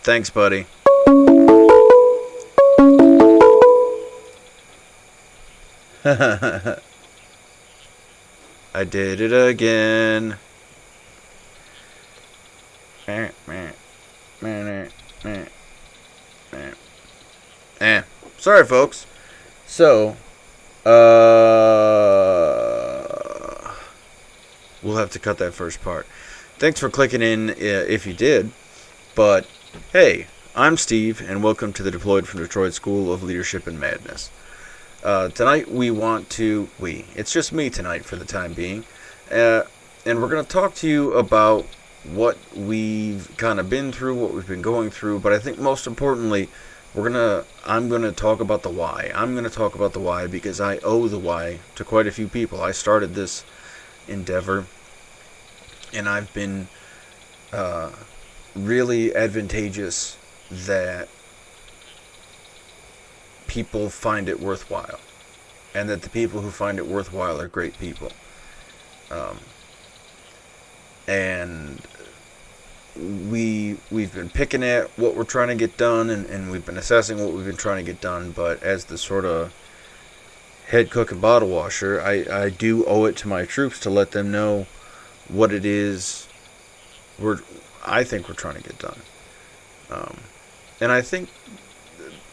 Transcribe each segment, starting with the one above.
Thanks, buddy. I did it again. Sorry, folks. So, we'll have to cut that first part. Thanks for clicking in if you did. But, hey, I'm Steve, and welcome to the Deployed from Detroit School of Leadership and Madness. Tonight it's just me tonight for the time being. And we're going to talk to you about what we've kind of been through, what we've been going through. But I think most importantly, I'm going to talk about the why. I'm going to talk about the why because I owe the why to quite a few people. I started this endeavor, and I've been really advantageous that people find it worthwhile, and that the people who find it worthwhile are great people. And we've been picking at what we're trying to get done, and we've been assessing what we've been trying to get done. But as the sort of head cook and bottle washer, I do owe it to my troops to let them know what it is I think we're trying to get done. And I think,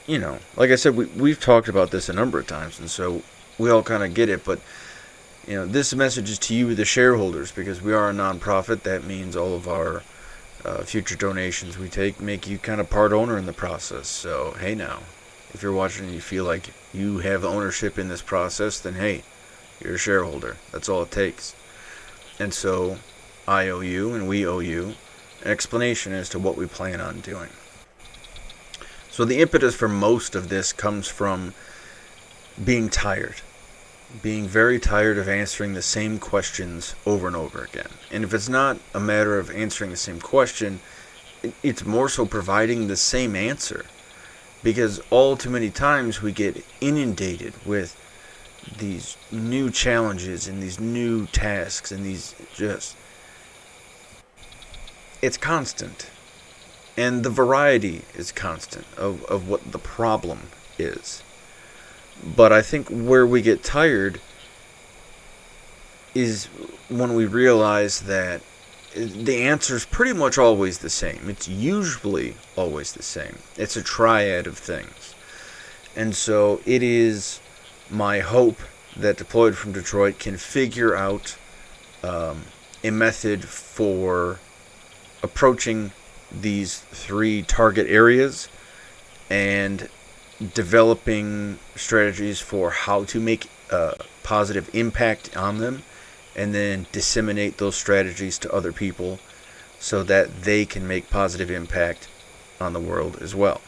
like I said, we've talked about this a number of times, and so we all kind of get it. But this message is to you, the shareholders, because we are a nonprofit. That means all of our future donations we take make you kind of part owner in the process. So, hey, now, if you're watching and you feel like you have ownership in this process, then hey, you're a shareholder. That's all it takes. And so I owe you, and we owe you, an explanation as to what we plan on doing. So the impetus for most of this comes from being tired. Being very tired of answering the same questions over and over again. And if it's not a matter of answering the same question, it's more so providing the same answer. Because all too many times we get inundated with these new challenges and these new tasks and it's constant. And the variety is constant of what the problem is. But I think where we get tired is when we realize that the answer is pretty much always the same. It's usually always the same. It's a triad of things. And so it is my hope that Deployed from Detroit can figure out a method for approaching these three target areas and developing strategies for how to make a positive impact on them, and then disseminate those strategies to other people so that they can make positive impact on the world as well.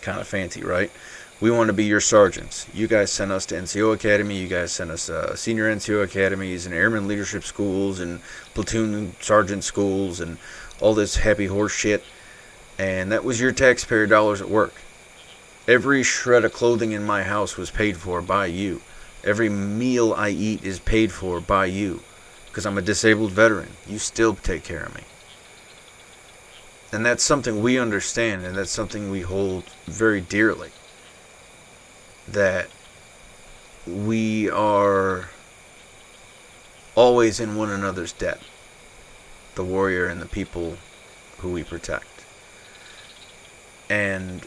Kind of fancy, right? We want to be your sergeants. You guys sent us to NCO Academy. You guys sent us senior NCO academies and airman leadership schools and platoon sergeant schools and all this happy horse shit. And that was your taxpayer dollars at work. Every shred of clothing in my house was paid for by you. Every meal I eat is paid for by you. Because I'm a disabled veteran. You still take care of me. And that's something we understand, and that's something we hold very dearly. That we are always in one another's debt. The warrior and the people who we protect. And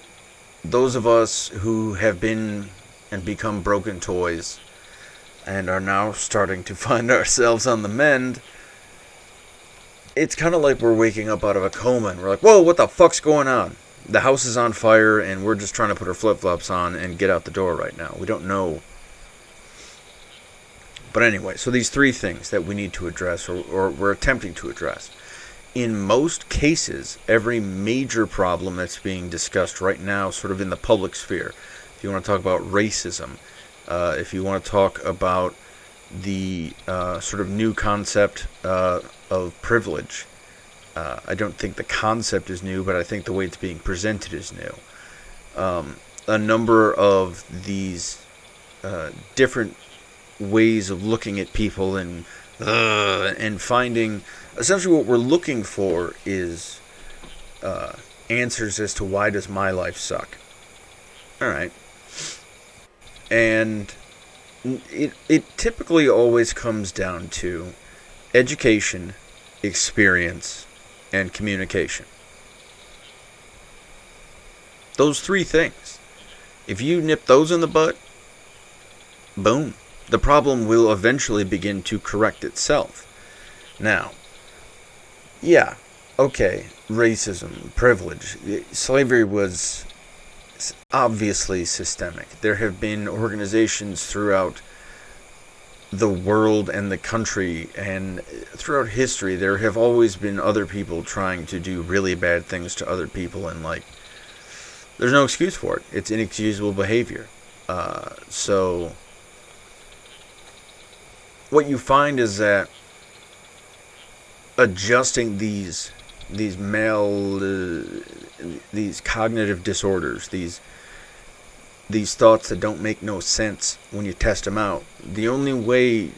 those of us who have been and become broken toys and are now starting to find ourselves on the mend, it's kind of like we're waking up out of a coma and we're like, whoa, what the fuck's going on? The house is on fire and we're just trying to put our flip-flops on and get out the door right now. We don't know. But anyway, so these three things that we need to address, or we're attempting to address. In most cases, every major problem that's being discussed right now, sort of in the public sphere, if you want to talk about racism, if you want to talk about the sort of new concept of privilege, I don't think the concept is new, but I think the way it's being presented is new. A number of these different ways of looking at people and finding, essentially what we're looking for is answers as to why does my life suck. Alright. And it typically always comes down to education, experience, and communication. Those three things. If you nip those in the butt, boom. The problem will eventually begin to correct itself. Now, yeah, okay, racism, privilege. Slavery was obviously systemic. There have been organizations throughout the world and the country and throughout history. There have always been other people trying to do really bad things to other people, and there's no excuse for it. It's inexcusable behavior. So what you find is that adjusting these cognitive disorders, these thoughts that don't make no sense when you test them out, the only way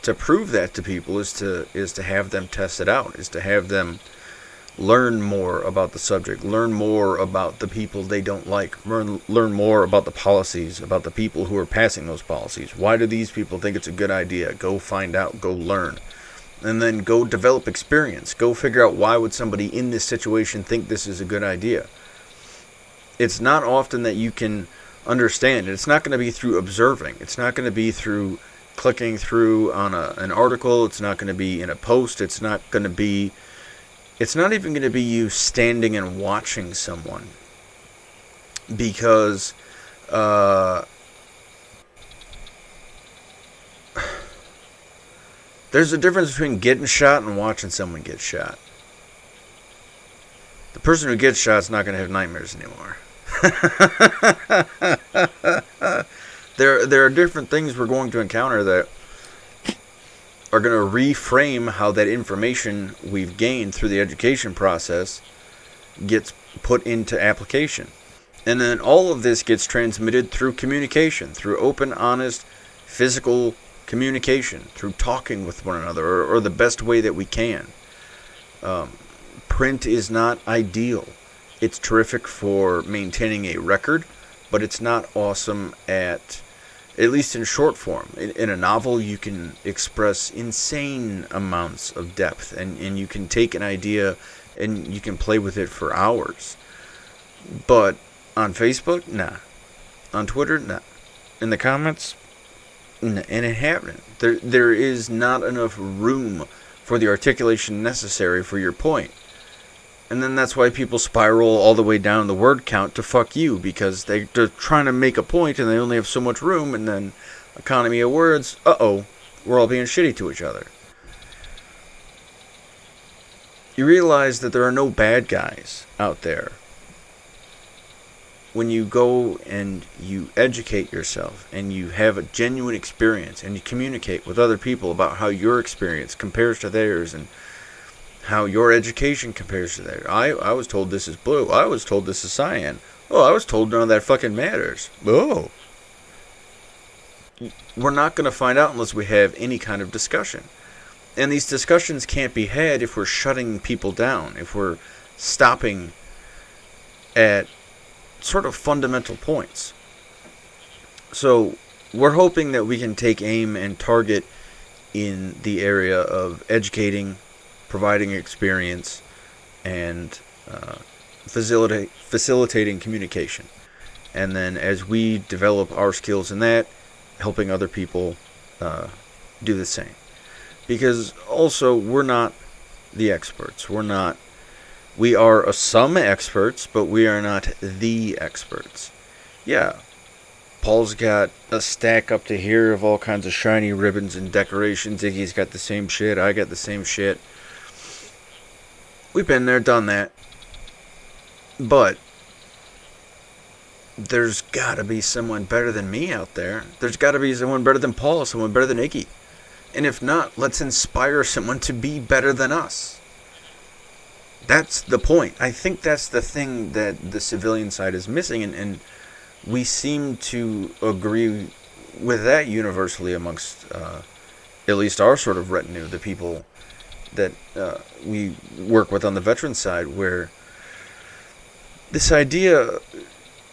to prove that to people is to have them test it out, is to have them learn more about the subject, learn more about the people they don't like, learn more about the policies, about the people who are passing those policies. Why do these people think it's a good idea? Go find out, go learn. And then go develop experience. Go figure out why would somebody in this situation think this is a good idea. It's not often that you can understand it. It's not going to be through observing. It's not going to be through clicking through on an article. It's not going to be in a post. It's not even going to be you standing and watching someone. Because there's a difference between getting shot and watching someone get shot. The person who gets shot is not going to have nightmares anymore. There are different things we're going to encounter that are going to reframe how that information we've gained through the education process gets put into application. And then all of this gets transmitted through communication, through open, honest, physical communication, through talking with one another, or the best way that we can. Print is not ideal. It's terrific for maintaining a record, but it's not awesome at least in short form. In a novel, you can express insane amounts of depth, and you can take an idea and you can play with it for hours. But on Facebook, nah. On Twitter, nah. In the comments, nah. And it happening. There is not enough room for the articulation necessary for your point. And then that's why people spiral all the way down the word count to fuck you, because they're trying to make a point and they only have so much room, and then economy of words, we're all being shitty to each other. You realize that there are no bad guys out there. When you go and you educate yourself and you have a genuine experience and you communicate with other people about how your experience compares to theirs and how your education compares to theirs. I was told this is blue. I was told this is cyan. Oh, I was told none of that fucking matters. Oh. We're not going to find out unless we have any kind of discussion. And these discussions can't be had if we're shutting people down, if we're stopping at sort of fundamental points. So we're hoping that we can take aim and target in the area of educating, providing experience, and facilitating communication. And then as we develop our skills in that, helping other people do the same. Because also, we're not the experts. We are some experts, but we are not the experts. Yeah, Paul's got a stack up to here of all kinds of shiny ribbons and decorations. Iggy's got the same shit. I got the same shit. We've been there, done that. But there's got to be someone better than me out there. There's got to be someone better than Paul, someone better than Iggy. And if not, let's inspire someone to be better than us. That's the point. I think that's the thing that the civilian side is missing, and we seem to agree with that universally amongst at least our sort of retinue, the people that we work with on the veteran side, where This idea,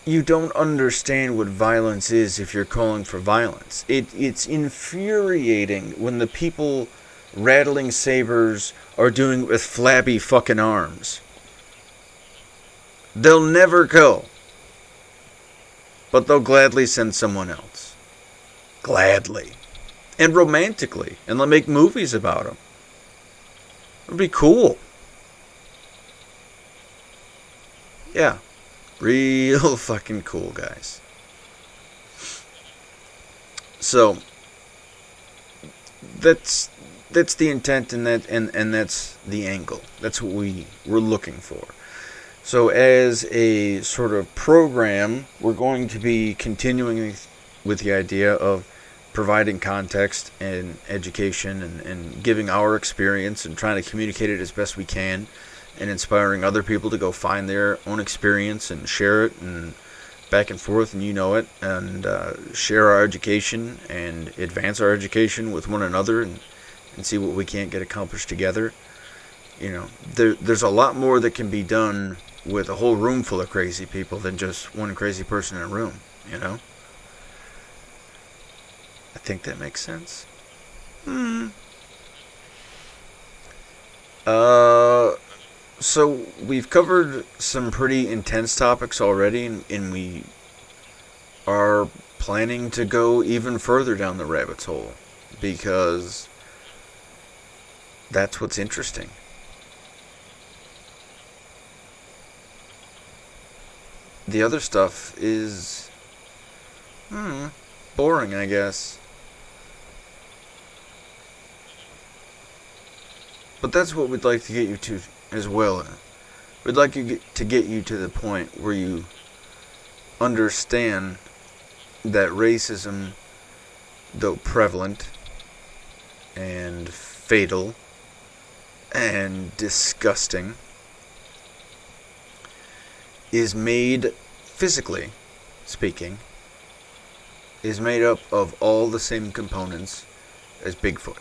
you don't understand what violence is if you're calling for violence. It's infuriating when the people rattling sabers are doing it with flabby fucking arms. They'll never go, but they'll gladly send someone else. Gladly. And romantically. And they'll make movies about them. It'd be cool. Yeah. Real fucking cool, guys. So, that's the intent, and that's the angle. That's what we're looking for. So as a sort of program, we're going to be continuing with the idea of providing context and education and giving our experience and trying to communicate it as best we can and inspiring other people to go find their own experience and share it and back and forth, and and share our education and advance our education with one another and see what we can't get accomplished together. There's a lot more that can be done with a whole room full of crazy people than just one crazy person in a room, I think that makes sense. So we've covered some pretty intense topics already, and we are planning to go even further down the rabbit hole because that's what's interesting. The other stuff is boring, I guess. But that's what we'd like to get you to as well. We'd like to get you to the point where you understand that racism, though prevalent and fatal and disgusting, is made, physically speaking, is made up of all the same components as Bigfoot.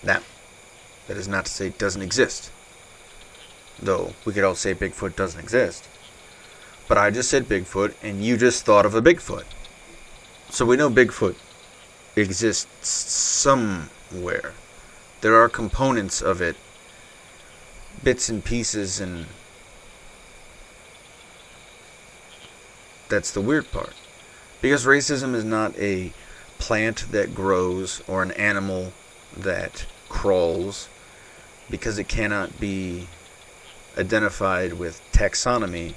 Now, that is not to say it doesn't exist. Though, we could all say Bigfoot doesn't exist. But I just said Bigfoot, and you just thought of a Bigfoot. So we know Bigfoot exists somewhere. There are components of it, bits and pieces, and that's the weird part. Because racism is not a plant that grows or an animal that crawls, because it cannot be identified with taxonomy.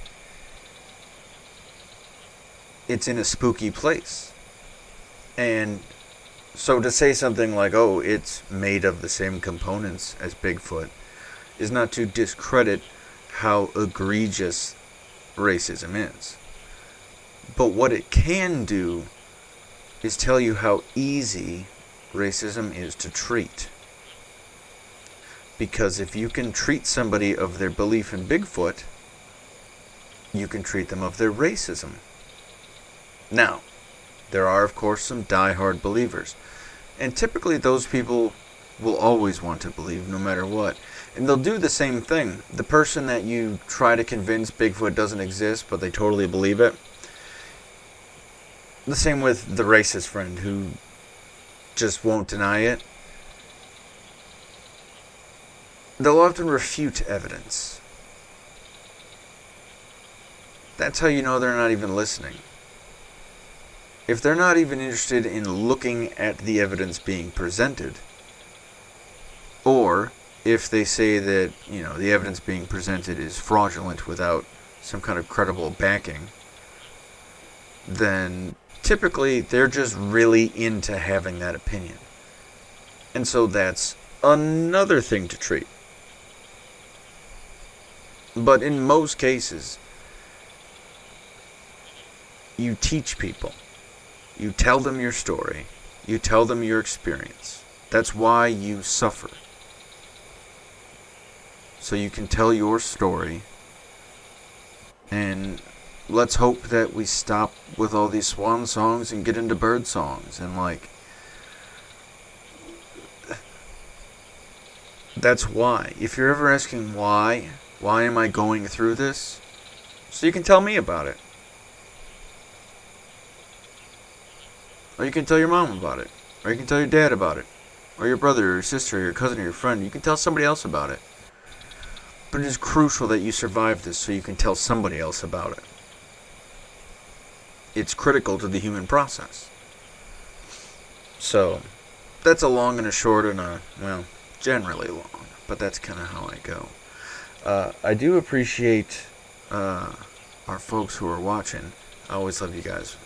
It's in a spooky place. And so to say something like, oh, it's made of the same components as Bigfoot, is not to discredit how egregious racism is. But what it can do is tell you how easy racism is to treat. Because if you can treat somebody of their belief in Bigfoot, you can treat them of their racism. Now, there are, of course, some diehard believers. And typically those people will always want to believe no matter what. And they'll do the same thing. The person that you try to convince Bigfoot doesn't exist, but they totally believe it. The same with the racist friend who just won't deny it. They'll often refute evidence. That's how you know they're not even listening. If they're not even interested in looking at the evidence being presented, or if they say that, the evidence being presented is fraudulent without some kind of credible backing, then typically they're just really into having that opinion. And so that's another thing to treat. But in most cases, you teach people. You tell them your story. You tell them your experience. That's why you suffer. So you can tell your story. And let's hope that we stop with all these swan songs and get into bird songs. And that's why. If you're ever asking why am I going through this? So you can tell me about it. Or you can tell your mom about it. Or you can tell your dad about it. Or your brother, or your sister, or your cousin, or your friend. You can tell somebody else about it. But it is crucial that you survive this so you can tell somebody else about it. It's critical to the human process. So, that's a long and a short and a, well, generally long. But that's kind of how I go. I do appreciate our folks who are watching. I always love you guys.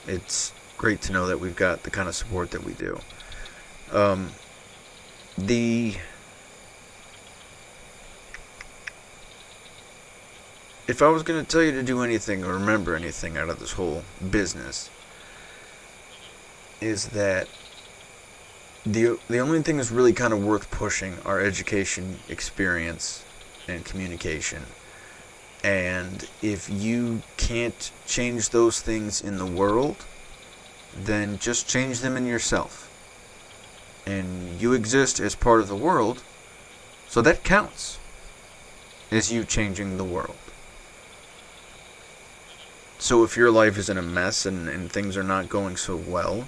It's great to know that we've got the kind of support that we do. If I was going to tell you to do anything or remember anything out of this whole business, is that the only thing that's really kind of worth pushing are education, experience, and communication. And if you can't change those things in the world, then just change them in yourself. And you exist as part of the world, so that counts as you changing the world. So if your life is in a mess and things are not going so well,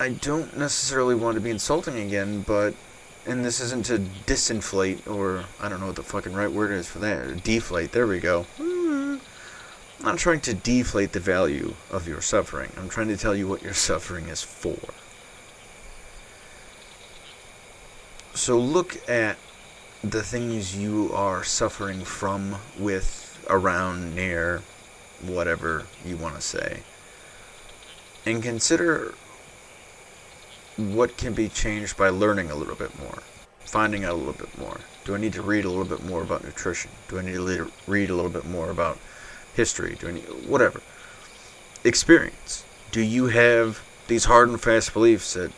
I don't necessarily want to be insulting again, but, and this isn't to disinflate, or I don't know what the fucking right word is for that, deflate, there we go. I'm not trying to deflate the value of your suffering. I'm trying to tell you what your suffering is for. So look at the things you are suffering from, with, around, near, whatever you want to say, and consider what can be changed by learning a little bit more, finding out a little bit more. Do I need to read a little bit more about nutrition? Do I need to read a little bit more about history? Do I need, whatever. Experience. Do you have these hard and fast beliefs that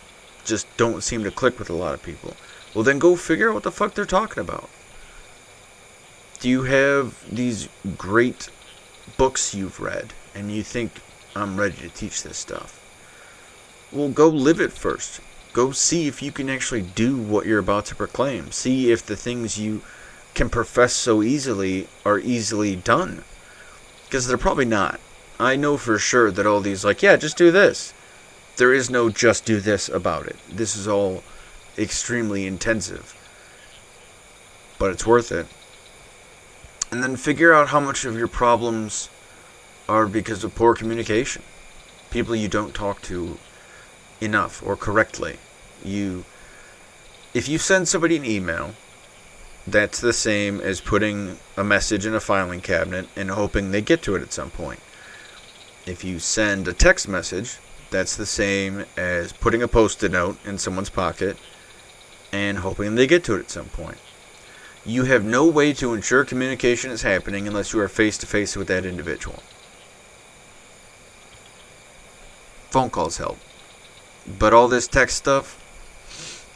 just don't seem to click with a lot of people? Well, then go figure out what the fuck they're talking about. Do you have these great books you've read and you think, I'm ready to teach this stuff? Well, go live it first. Go see if you can actually do what you're about to proclaim. See if the things you can profess so easily are easily done. Because they're probably not. I know for sure that all these, like, yeah, just do this. There is no just do this about it. This is all extremely intensive. But it's worth it. And then figure out how much of your problems are because of poor communication. People you don't talk to enough or correctly. If you send somebody an email, that's the same as putting a message in a filing cabinet and hoping they get to it at some point. If you send a text message, that's the same as putting a post-it note in someone's pocket and hoping they get to it at some point. You have no way to ensure communication is happening unless you are face-to-face with that individual. Phone calls help. But all this text stuff,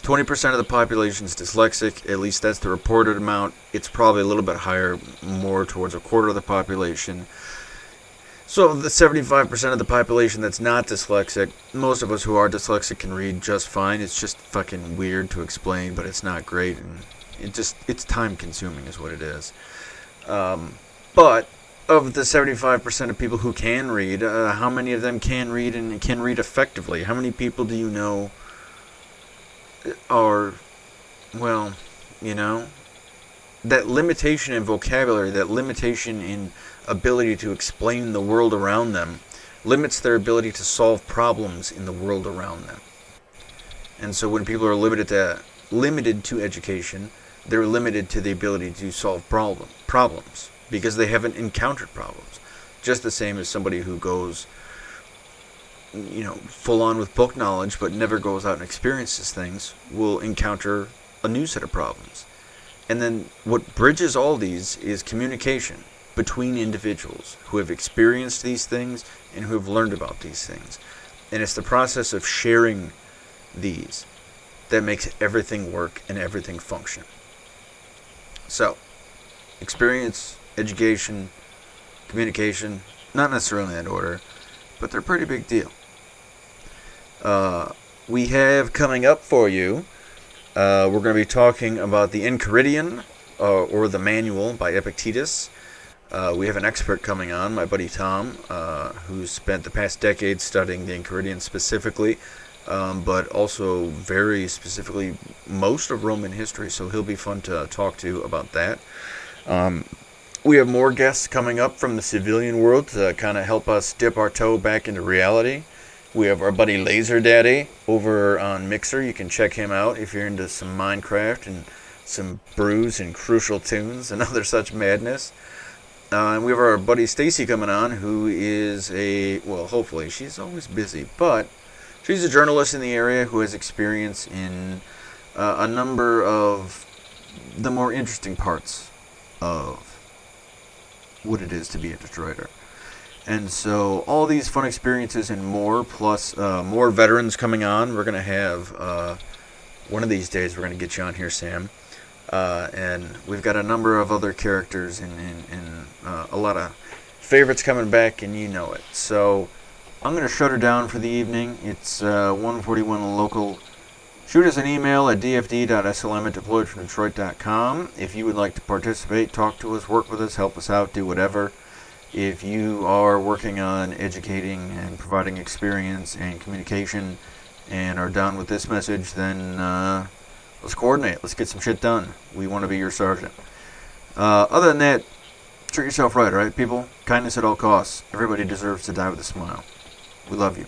20% of the population is dyslexic. At least that's the reported amount. It's probably a little bit higher, more towards a quarter of the population. So the 75% of the population that's not dyslexic, most of us who are dyslexic can read just fine. It's just fucking weird to explain, but it's not great. And it's time consuming is what it is. But of the 75% of people who can read, how many of them can read and can read effectively? How many people do you know are, well, you know, that limitation in vocabulary, that limitation in ability to explain the world around them, limits their ability to solve problems in the world around them. And so when people are limited to education, they're limited to the ability to solve problems because they haven't encountered problems. Just the same as somebody who goes, you know, full on with book knowledge but never goes out and experiences things will encounter a new set of problems. And then what bridges all these is communication between individuals who have experienced these things and who have learned about these things. And it's the process of sharing these that makes everything work and everything function. So, experience, education, communication, not necessarily in that order, but they're a pretty big deal. We have coming up for you, we're going to be talking about the Enchiridion or The Manual by Epictetus. We have an expert coming on, my buddy Tom, who's spent the past decade studying the Enchiridion specifically, but also very specifically most of Roman history, so he'll be fun to talk to about that. We have more guests coming up from the civilian world to kind of help us dip our toe back into reality. We have our buddy Laser Daddy over on Mixer. You can check him out if you're into some Minecraft and some brews and crucial tunes and other such madness. And we have our buddy Stacy coming on, who is hopefully, she's always busy, but she's a journalist in the area who has experience in a number of the more interesting parts of what it is to be a Detroiter. And so all these fun experiences and more, plus more veterans coming on. We're going to have, one of these days, we're going to get you on here, Sam. And we've got a number of other characters and a lot of favorites coming back, and you know it. So I'm going to shut her down for the evening. It's 1:41 local. Shoot us an email at dfd.slm@deployedfromdetroit.com if you would like to participate, talk to us, work with us, help us out, do whatever. If you are working on educating and providing experience and communication and are down with this message, then let's coordinate. Let's get some shit done. We want to be your sergeant. Other than that, treat yourself right, alright, people? Kindness at all costs. Everybody deserves to die with a smile. We love you.